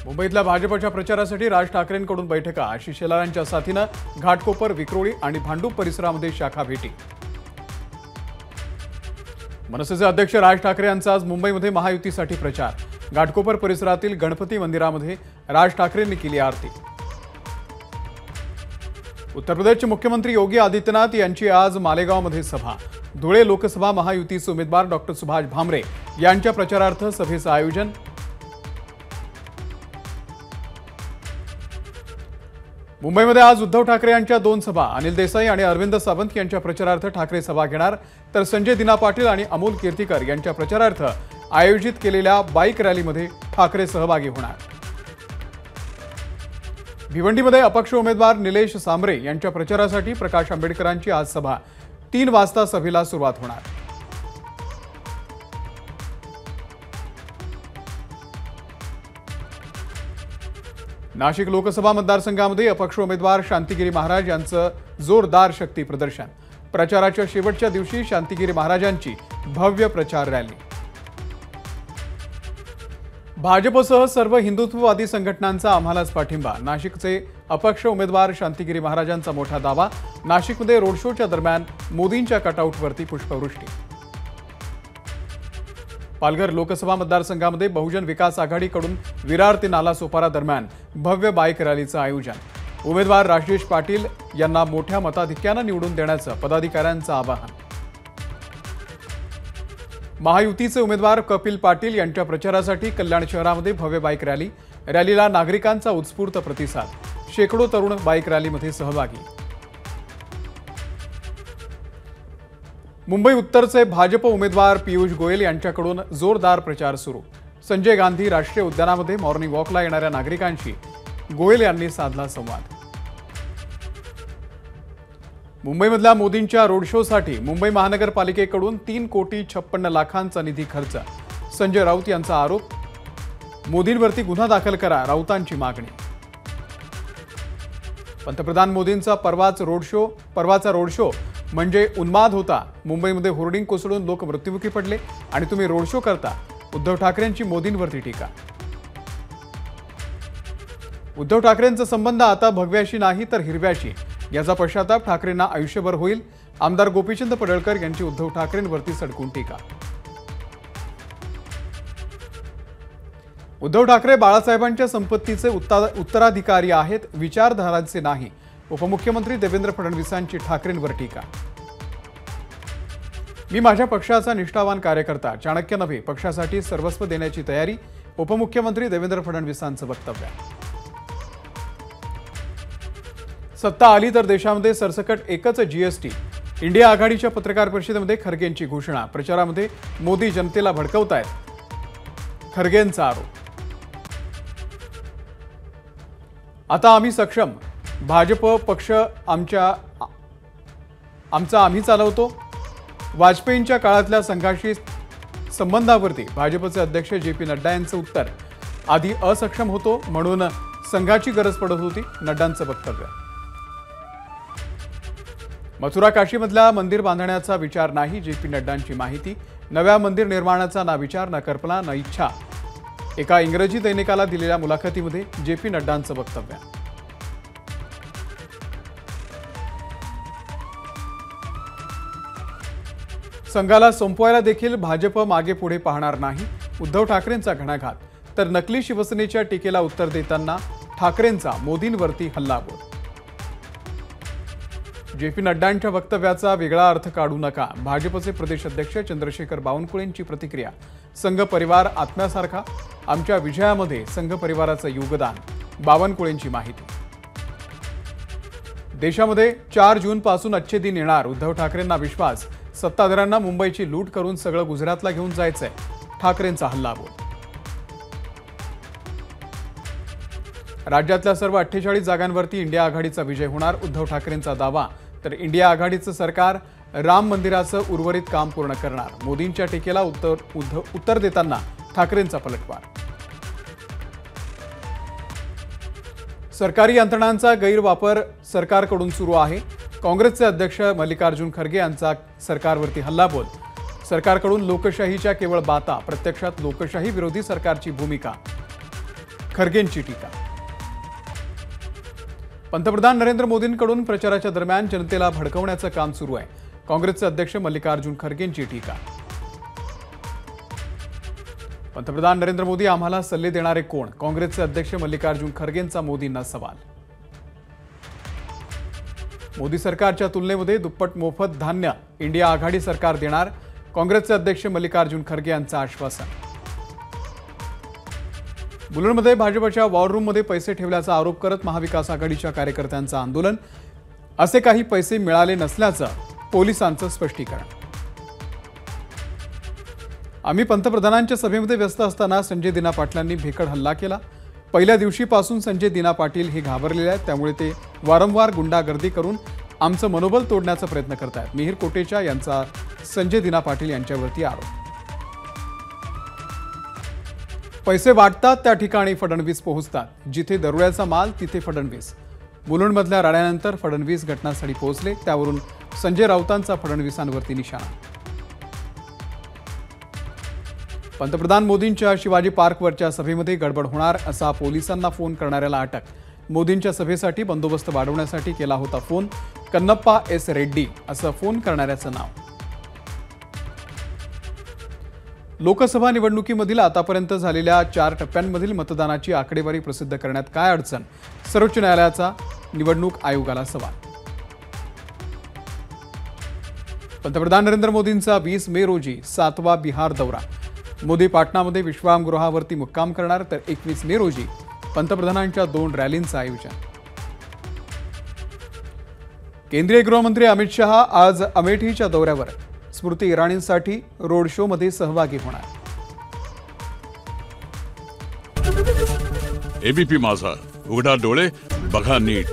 मुंबईतल्या भाजपच्या प्रचारासाठी राज ठाकरेंकडून बैठका, आशिष शेलारांच्या साथीने घाटकोपर, विक्रोळी आणि भांडूप परिसरामध्ये शाखा भेटी। मनसेचे अध्यक्ष राज ठाकरे यांचा आज मुंबईमध्ये महायुतीसाठी प्रचार। घाटकोपर परिसरातील गणपती मंदिरामध्ये राज ठाकरेंनी केली आरती। उत्तर प्रदेशचे मुख्यमंत्री योगी आदित्यनाथ यांची आज मालेगावमध्ये सभा। धुळे लोकसभा महायुतीचे उमेदवार डॉक्टर सुभाष भामरे यांच्या प्रचारार्थ सभेचं आयोजन। मुंबईमध्ये आज उद्धव ठाकरे यांच्या दोन सभा। अनिल देसाई आणि अरविंद सावंत यांच्या प्रचारार्थ ठाकरे सभा घेणार, तर संजय दिना पाटील आणि अमोल कीर्तीकर यांच्या प्रचारार्थ आयोजित केलेल्या बाईक रॅलीमध्ये ठाकरे सहभागी होणार। भिवंडीमध्ये अपक्ष उमेदवार निलेश सांबरे यांच्या प्रचारासाठी प्रकाश आंबेडकरांची आज सभा। 3 वाजता सभेला सुरुवात होणार। नाशिक लोकसभा मतदारसंघामध्ये अपक्ष उमेदवार शांतिगिरी महाराज यांचं जोरदार शक्ती प्रदर्शन। प्रचाराच्या शेवटच्या दिवशी शांतिगिरी महाराजांची भव्य प्रचार रॅली। भाजपसह सर्व हिंदुत्ववादी संघटनांचा आम्हालाच पाठिंबा। नाशिकचे अपक्ष उमेदवार शांतिगिरी महाराजांचा मोठा दावा। नाशिकमध्ये रोड शोच्या दरम्यान मोदींच्या कटआउटवरती पुष्पवृष्टी। पालघर लोकसभा मतदारसंघामध्ये बहुजन विकास आघाडीकडून विरार ते नालासोपारा दरम्यान भव्य बाईक रॅलीचं आयोजन। उमेदवार राजेश पाटील यांना मोठ्या मताधिक्याने निवडून देण्याचं पदाधिकाऱ्यांचं आवाहन। महायुतीचे उमेदवार कपिल पाटील यांच्या प्रचारासाठी कल्याण शहरामध्ये भव्य बाईक रॅली। रॅलीला नागरिकांचा उत्स्फूर्त प्रतिसाद। शेकडो तरुण बाईक रॅलीमध्ये सहभागी। मुंबई उत्तरचे भाजप उमेदवार पीयूष गोयल यांच्याकडून जोरदार प्रचार सुरू। संजय गांधी राष्ट्रीय उद्यानामध्ये मॉर्निंग वॉकला येणाऱ्या नागरिकांशी गोयल यांनी साधला संवाद। मुंबईमधल्या मोदींच्या रोड शोसाठी मुंबई महानगरपालिकेकडून 3,56,00,000चा निधी खर्च। संजय राऊत यांचा आरोप। मोदींवरती गुन्हा दाखल करा, राऊतांची मागणी। पंतप्रधान मोदींचा परवाचा रोड शो म्हणजे उन्माद होता। मुंबईमध्ये होर्डिंग कोसळून लोक मृत्युमुखी पडले आणि तुम्ही रोड शो करता। उद्धव ठाकरेंची मोदींवरती टीका। उद्धव ठाकरेंचा संबंध आता भगव्याशी नाही तर हिरव्याशी, याचा पश्चाताप ठाकरेंना आयुष्यभर होईल। आमदार गोपीचंद पडळकर यांची उद्धव ठाकरेंवरती सडकून टीका। उद्धव ठाकरे बाळासाहेबांच्या संपत्तीचे उत्तराधिकारी आहेत, विचारधारांचे नाही। उपमुख्यमंत्री देवेंद्र फडणवीसांची ठाकरेंवर टीका। मी माझ्या पक्षाचा निष्ठावान कार्यकर्ता, चाणक्य नव्हे, पक्षासाठी सर्वस्व देण्याची तयारी। उपमुख्यमंत्री देवेंद्र फडणवीसांचं वक्तव्य। सत्ता आली तर देशामध्ये सरसकट एकच जीएसटी। इंडिया आघाडीच्या पत्रकार परिषदेमध्ये खरगेंची घोषणा। प्रचारामध्ये मोदी जनतेला भडकवतायत, खरगेंचा आरोप। आता आम्ही सक्षम, भाजप पक्ष आमचा आम्ही चालवतो। वाजपेयींच्या काळातल्या संघाशी संबंधावरती भाजपचे अध्यक्ष JP नड्डा यांचं उत्तर। आधी असक्षम होतो म्हणून संघाची गरज पडत होती, नड्डांचं वक्तव्य। मथुरा काशीमधल्या मंदिर बांधण्याचा विचार नाही, JP नड्डांची माहिती। नव्या मंदिर निर्माणाचा ना विचार, ना कल्पना, ना इच्छा। एका इंग्रजी दैनिकाला दिलेल्या मुलाखतीमध्ये JP नड्डांचं वक्तव्य। संघाला संपवायला देखील भाजप मागे पुढे पाहणार नाही, उद्धव ठाकरेंचा घणाघात। तर नकली शिवसेनेच्या टीकेला उत्तर देताना ठाकरेंचा मोदींवरती हल्लाबोल। JP नड्डांच्या वक्तव्याचा वेगळा अर्थ काढू नका, भाजपचे प्रदेश अध्यक्ष चंद्रशेखर बावनकुळेंची प्रतिक्रिया। संघ परिवार आत्म्यासारखा, आमच्या विजयामध्ये संघ परिवाराचं योगदान, बावनकुळेंची माहिती। देशामध्ये 4 जूनपासून अच्छे दिन येणार, उद्धव ठाकरेंना विश्वास। सत्ताधाऱ्यांना मुंबईची लूट करून सगळं गुजरातला घेऊन जायचंय, ठाकरेंचा हल्लाबोल। राज्यातल्या सर्व 48 जागांवरती इंडिया आघाडीचा विजय होणार, उद्धव ठाकरेंचा दावा। तर इंडिया आघाडीचं सरकार राम मंदिराचं उर्वरित काम पूर्ण करणार। मोदींच्या टीकेला उत्तर देताना ठाकरेंचा पलटवार। सरकारी यंत्रणांचा गैरवापर सरकारकडून सुरू आहे। काँग्रेसचे अध्यक्ष मल्लिकार्जुन खरगे यांचा सरकारवरती हल्लाबोल। सरकारकडून लोकशाहीच्या केवळ बाता, प्रत्यक्षात लोकशाही विरोधी सरकारची भूमिका। खरगेंची टीका. पंतप्रधान नरेंद्र मोदींकडून प्रचाराच्या दरम्यान जनतेला भडकवण्याचं काम सुरू आहे. काँग्रेसचे अध्यक्ष मल्लिकार्जुन खरगेंची टीका. पंतप्रधान नरेंद्र मोदी आम्हाला सल्ले देणारे कोण? काँग्रेसचे अध्यक्ष मल्लिकार्जुन खरगेंचा मोदींना सवाल. मोदी सरकारच्या तुलनेमध्ये दुप्पट मोफत धान्य इंडिया आघाडी सरकार देणार. काँग्रेसचे अध्यक्ष मल्लिकार्जुन खरगे यांचं आश्वासन. बुलढाण्यामध्ये भाजपच्या वॉर रूममध्ये पैसे ठेवल्याचा आरोप करत महाविकास आघाडीच्या कार्यकर्त्यांचं आंदोलन. असे काही पैसे मिळाले नसल्याचं पोलिसांचं स्पष्टीकरण. आम्ही पंतप्रधानांच्या सभेमध्ये व्यस्त असताना संजय दिना पाटलांनी भेकड हल्ला केला. पहिल्या दिवशीपासून संजय दिना पाटील हे घाबरलेले आहेत, त्यामुळे ते वारंवार गुंडागर्दी करून आमचं मनोबल तोडण्याचा प्रयत्न करत आहेत. मिहिर कोटेचा यांचा संजय दिना पाटील यांच्यावरती आरोप. पैसे वाटतात त्या ठिकाणी फडणवीस पोहोचतात. जिथे दरोड्याचा माल तिथे फडणवीस. मुलुंडमधल्या राड्यानंतर फडणवीस घटनास्थळी पोहोचले. त्यावरून संजय राऊतांचा फडणवीसांवरती निशाणा. पंतप्रधान मोदींच्या शिवाजी पार्कवरच्या सभेमध्ये गडबड होणार असा पोलिसांना फोन करणाऱ्याला अटक. मोदींच्या सभेसाठी बंदोबस्त वाढवण्यासाठी केला होता फोन. कन्नप्पा एस रेड्डी असं फोन करणाऱ्याचं नाव. लोकसभा निवडणुकीमधील आतापर्यंत झालेल्या 4 टप्प्यांमधील मतदानाची आकडेवारी प्रसिद्ध करण्यात काय अडचण? सर्वोच्च न्यायालयाचा निवडणूक आयोगाला सवाल. पंतप्रधान नरेंद्र मोदींचा 20 मे रोजी 7वा बिहार दौरा. मोदी पाटणामध्ये विश्रामगृहावरती मुक्काम करणार, तर 21 मे रोजी पंतप्रधानांच्या 2 रॅलींचं आयोजन. केंद्रीय गृहमंत्री अमित शहा आज अमेठीच्या दौऱ्यावर. स्मृती इराणींसाठी रोड शो मध्ये सहभागी होणार. एबीपी माझा, उघडा डोळे बघा नीट.